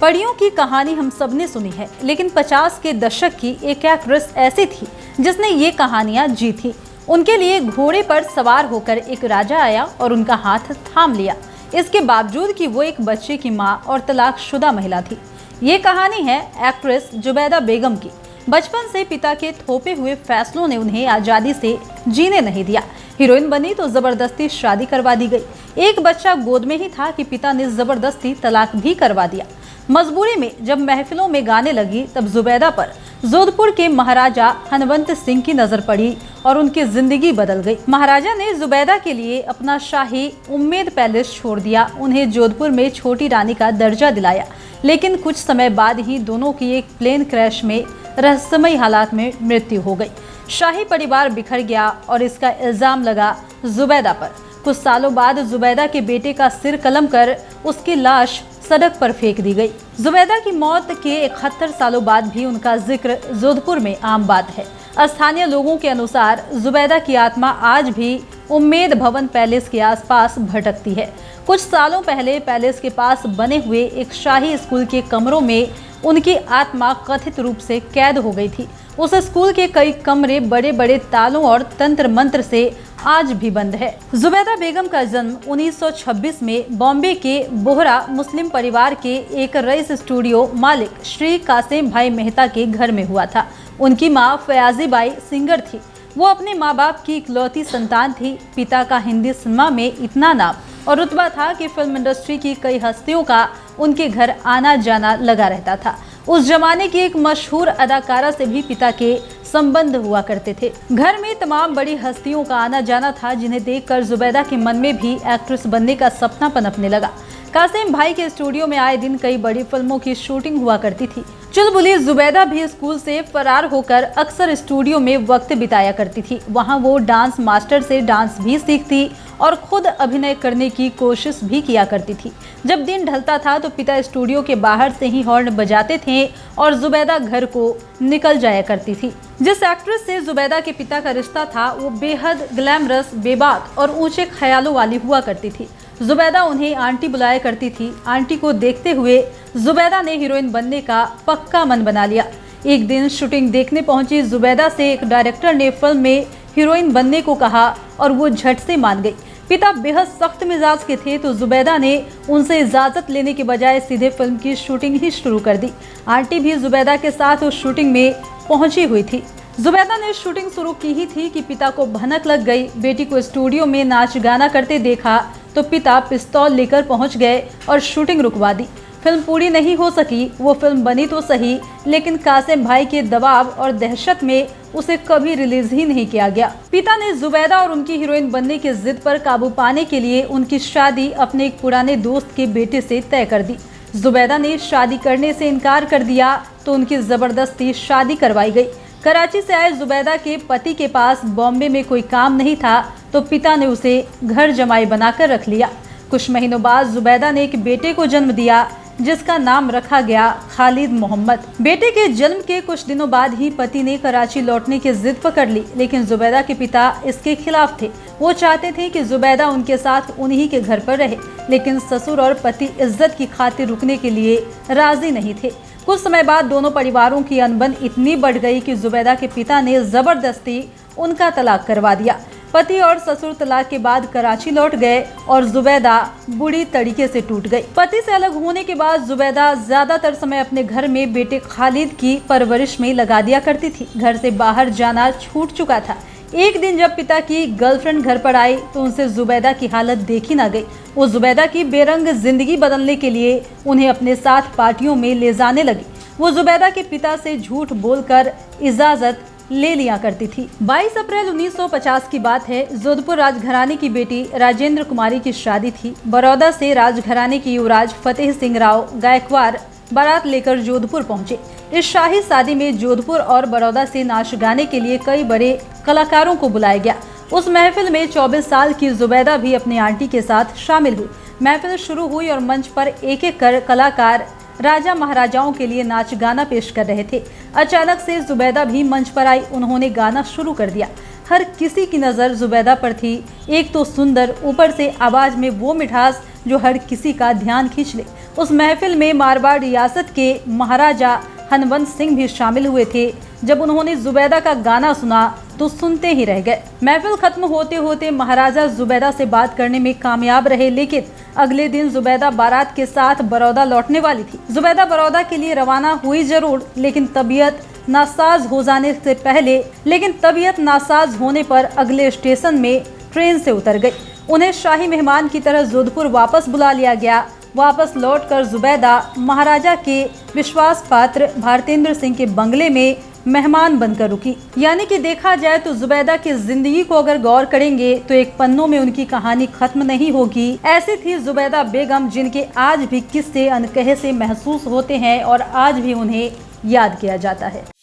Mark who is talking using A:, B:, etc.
A: परियों की कहानी हम सब ने सुनी है, लेकिन 50 के दशक की एक एक्ट्रेस ऐसी थी जिसने ये कहानियां जी थी। उनके लिए घोड़े पर सवार होकर एक राजा आया और उनका हाथ थाम लिया, इसके बावजूद कि वो एक बच्चे की मां और तलाकशुदा महिला थी। ये कहानी है एक्ट्रेस जुबैदा बेगम की। बचपन से पिता के थोपे हुए फैसलों ने उन्हें आजादी से जीने नहीं दिया। हीरोइन बनी तो जबरदस्ती शादी करवा दी गई। एक बच्चा गोद में ही था कि पिता ने जबरदस्ती तलाक भी करवा दिया। मजबूरी में जब महफिलों में गाने लगी, तब जुबैदा पर जोधपुर के महाराजा हनवंत सिंह की नजर पड़ी और उनकी जिंदगी बदल गई। महाराजा ने जुबैदा के लिए अपना शाही उम्मेद पैलेस छोड़ दिया, उन्हें जोधपुर में छोटी रानी का दर्जा दिलाया। लेकिन कुछ समय बाद ही दोनों की एक प्लेन क्रैश में रहस्यमयी हालात में मृत्यु हो गई। शाही परिवार बिखर गया और इसका इल्जाम लगा जुबैदा पर। कुछ सालों बाद जुबैदा के बेटे का सिर कलम कर उसकी लाश सड़क पर फेंक दी गई। जुबैदा की मौत के 71 सालों बाद भी उनका जिक्र जोधपुर में आम बात है। स्थानीय लोगों के अनुसार जुबैदा की आत्मा आज भी उम्मेद भवन पैलेस के आसपास भटकती है। कुछ सालों पहले पैलेस के पास बने हुए एक शाही स्कूल के कमरों में उनकी आत्मा कथित रूप से कैद हो गई थी। उस स्कूल के कई कमरे बड़े बड़े तालों और तंत्र मंत्र से आज भी बंद है। जुबैदा बेगम का जन्म 1926 में बॉम्बे के बोहरा मुस्लिम परिवार के एक रईस स्टूडियो मालिक श्री कासिम भाई मेहता के घर में हुआ था। उनकी मां फयाजी बाई सिंगर थी। वो अपने माँ बाप की इकलौती संतान थी। पिता का हिंदी सिनेमा में इतना नाम और रुतबा था कि फिल्म इंडस्ट्री की कई हस्तियों का उनके घर आना जाना लगा रहता था। उस जमाने की एक मशहूर अदाकारा से भी पिता के संबंध हुआ करते थे। घर में तमाम बड़ी हस्तियों का आना जाना था, जिन्हें देखकर जुबैदा के मन में भी एक्ट्रेस बनने का सपना पनपने लगा। कासिम भाई के स्टूडियो में आए दिन कई बड़ी फिल्मों की शूटिंग हुआ करती थी। चुलबुली जुबैदा भी स्कूल से फरार होकर अक्सर स्टूडियो में वक्त बिताया करती थी। वहां वो डांस मास्टर से डांस भी सीखती और खुद अभिनय करने की कोशिश भी किया करती थी। जब दिन ढलता था तो पिता स्टूडियो के बाहर से ही हॉर्न बजाते थे और जुबैदा घर को निकल जाया करती थी। जिस एक्ट्रेस से जुबैदा के पिता का रिश्ता था वो बेहद ग्लैमरस, बेबाक और ऊंचे ख्यालों वाली हुआ करती थी। जुबैदा उन्हें आंटी बुलाया करती थी। आंटी को देखते हुए जुबैदा ने हीरोइन बनने का पक्का मन बना लिया। एक दिन शूटिंग देखने पहुंची जुबैदा से एक डायरेक्टर ने फिल्म में हीरोइन बनने को कहा और वो झट से मान गई। पिता बेहद सख्त मिजाज के थे तो जुबैदा ने उनसे इजाजत लेने के बजाय सीधे फिल्म की शूटिंग ही शुरू कर दी। आंटी भी जुबैदा के साथ उस शूटिंग में पहुंची हुई थी। जुबैदा ने शूटिंग शुरू की ही थी कि पिता को भनक लग गई। बेटी को स्टूडियो में नाच गाना करते देखा तो पिता पिस्तौल लेकर पहुंच गए और शूटिंग रुकवा दी। फिल्म पूरी नहीं हो सकी। वो फिल्म बनी तो सही, लेकिन कासिम भाई के दबाव और दहशत में उसे कभी रिलीज ही नहीं किया गया। पिता ने जुबैदा और उनकी हीरोइन बनने की जिद पर काबू पाने के लिए उनकी शादी अपने एक पुराने दोस्त के बेटे से तय कर दी। जुबैदा ने शादी करने से इनकार कर दिया तो उनकी जबरदस्ती शादी करवाई गई। कराची से आए जुबैदा के पति के पास बॉम्बे में कोई काम नहीं था तो पिता ने उसे घर जमाई बनाकर रख लिया। कुछ महीनों बाद जुबैदा ने एक बेटे को जन्म दिया जिसका नाम रखा गया खालिद मोहम्मद। बेटे के जन्म के कुछ दिनों बाद ही पति ने कराची लौटने की जिद पकड़ ली, लेकिन जुबैदा के पिता इसके खिलाफ थे। वो चाहते थे कि जुबैदा उनके साथ उन्हीं के घर पर रहे, लेकिन ससुर और पति इज्जत की खातिर रुकने के लिए राजी नहीं थे। कुछ समय बाद दोनों परिवारों की अनबन इतनी बढ़ गई कि जुबैदा के पिता ने जबरदस्ती उनका तलाक करवा दिया। पति और ससुर तलाक के बाद कराची लौट गए और जुबैदा बुरी तरीके से टूट गई। पति से अलग होने के बाद जुबैदा ज्यादातर समय अपने घर में बेटे खालिद की परवरिश में लगा दिया करती थी। घर से बाहर जाना छूट चुका था। एक दिन जब पिता की गर्लफ्रेंड घर पर आई तो उनसे जुबैदा की हालत देखी ना गई। वो जुबैदा की बेरंग जिंदगी बदलने के लिए उन्हें अपने साथ पार्टियों में ले जाने लगी। वो जुबैदा के पिता से झूठ बोलकर इजाजत ले लिया करती थी। 22 अप्रैल 1950 की बात है। जोधपुर राजघराने की बेटी राजेंद्र कुमारी की शादी थी। बड़ौदा से राजघराने की युवराज फतेह सिंह राव गायकवाड़ बारात लेकर जोधपुर पहुंचे। इस शाही शादी में जोधपुर और बड़ौदा से नाच गाने के लिए कई बड़े कलाकारों को बुलाया गया। उस महफिल में 24 साल की जुबैदा भी अपनी आंटी के साथ शामिल हुई। महफिल शुरू हुई और मंच पर एक एक कर कलाकार राजा महाराजाओं के लिए नाच गाना पेश कर रहे थे। अचानक से जुबैदा भी मंच पर आई। उन्होंने गाना शुरू कर दिया। हर किसी की नज़र जुबैदा पर थी। एक तो सुंदर, ऊपर से आवाज़ में वो मिठास जो हर किसी का ध्यान खींच ले। उस महफिल में मारवाड़ रियासत के महाराजा हनवंत सिंह भी शामिल हुए थे। जब उन्होंने जुबैदा का गाना सुना तो सुनते ही रह गए। महफिल खत्म होते होते महाराजा जुबैदा से बात करने में कामयाब रहे, लेकिन अगले दिन जुबैदा बारात के साथ बड़ौदा लौटने वाली थी। जुबैदा बड़ौदा के लिए रवाना हुई जरूर, लेकिन तबीयत नासाज होने पर अगले स्टेशन में ट्रेन से उतर गई। उन्हें शाही मेहमान की तरह जोधपुर वापस बुला लिया गया। वापस लौटकर जुबैदा महाराजा के विश्वास पात्र भारतेंद्र सिंह के बंगले में मेहमान बनकर रुकी। यानी कि देखा जाए तो जुबैदा की जिंदगी को अगर गौर करेंगे तो एक पन्नों में उनकी कहानी खत्म नहीं होगी। ऐसी थी जुबैदा बेगम, जिनके आज भी किस्से अनकहे से महसूस होते हैं और आज भी उन्हें याद किया जाता है।